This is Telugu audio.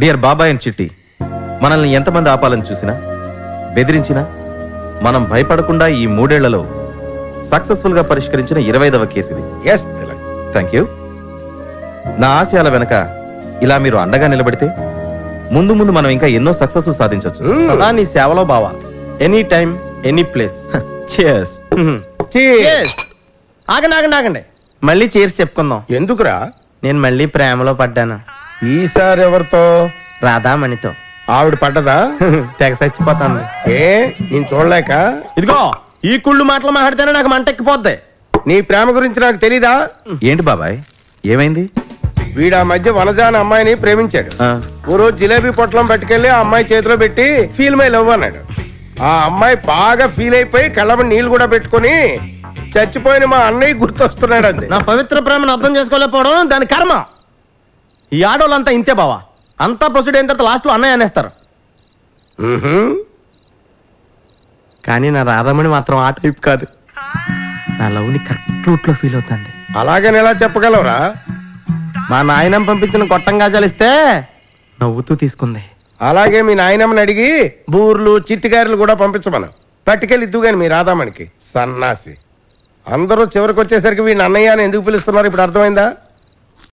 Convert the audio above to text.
డియర్ బాబాయ్ అండ్ చిట్టి, మనల్ని ఎంతమంది ఆపాలని చూసినా బెదిరించినా మనం భయపడకుండా ఈ 3 ఏళ్లలో సక్సెస్ఫుల్ గా పరిష్కరించిన 25వ కేసు ఇది. Thank you. నా ఆశయాల వెనక ఇలా మీరు అండగా నిలబడితే ముందు ముందు మనం ఇంకా ఎన్నో సక్సెస్ సాధించవచ్చు. అలా నీ సేవలో బావా. Any time any place. Chairs. ఆగండి మళ్ళీ చేర్స్ చెప్పుకుందాం. ఎందుకురా? నేను మళ్ళీ ప్రేమలో పడ్డాను. ఈసారి ఎవరితో? రాధామణితో. ఆవిడ పడ్డదా? తెగ చచ్చిపోతాను. నేను చూడలేక. ఇదిగో ఈ కుళ్ళు మాటలు మాట్లాడితేనే నాకు మంట ఎక్కిపోద్ది. నీ ప్రేమ గురించి నాకు తెలీదా? ఏంటి బాబాయ్, ఏమైంది? వీడు ఆ మధ్య వనజ అనే అమ్మాయిని ప్రేమించాడు. ఓ రోజు జిలేబీ పొట్లం పట్టుకెళ్లి ఆ అమ్మాయి చేతిలో పెట్టి ఫీల్ మై లవ్ అన్నాడు. ఆ అమ్మాయి బాగా ఫీల్ అయిపోయి కళ్ళమ నీళ్లు కూడా పెట్టుకుని చచ్చిపోయిన మా అన్నయ్య గుర్తొస్తున్నాడు. అంతే. నా పవిత్ర ప్రేమను అర్థం చేసుకోలేకపోవడం దాని కర్మ. ఈ ఆడోళ్ళంతా ఇంతే బావా. అంతా ప్రొసీడ్ అయిన తర్వాత లాస్ట్ లో అన్నయ్య అనేస్తారు. కానీ నా రాధామణి మాత్రం ఆ టైప్ కాదు. నా లవ్ ని కరెక్ట్ రూట్ లో ఫీల్ అవుతుంది. అలాగని ఎలా చెప్పగలవురా? మా నాయనం పంపించిన గొట్టం గాజాలు ఇస్తే నవ్వుతూ తీసుకుంది. అలాగే మీ నాయనమ్మని అడిగి బూర్లు చిట్టిగారులు కూడా పంపించమను. పట్టుకెళ్ళి ఇద్దు గాని మీ రాధామణికి. సన్నాసి. అందరూ చివరికి వచ్చేసరికి వీడిని అన్నయ్య అని ఎందుకు పిలుస్తున్నారు ఇప్పుడు అర్థమైందా?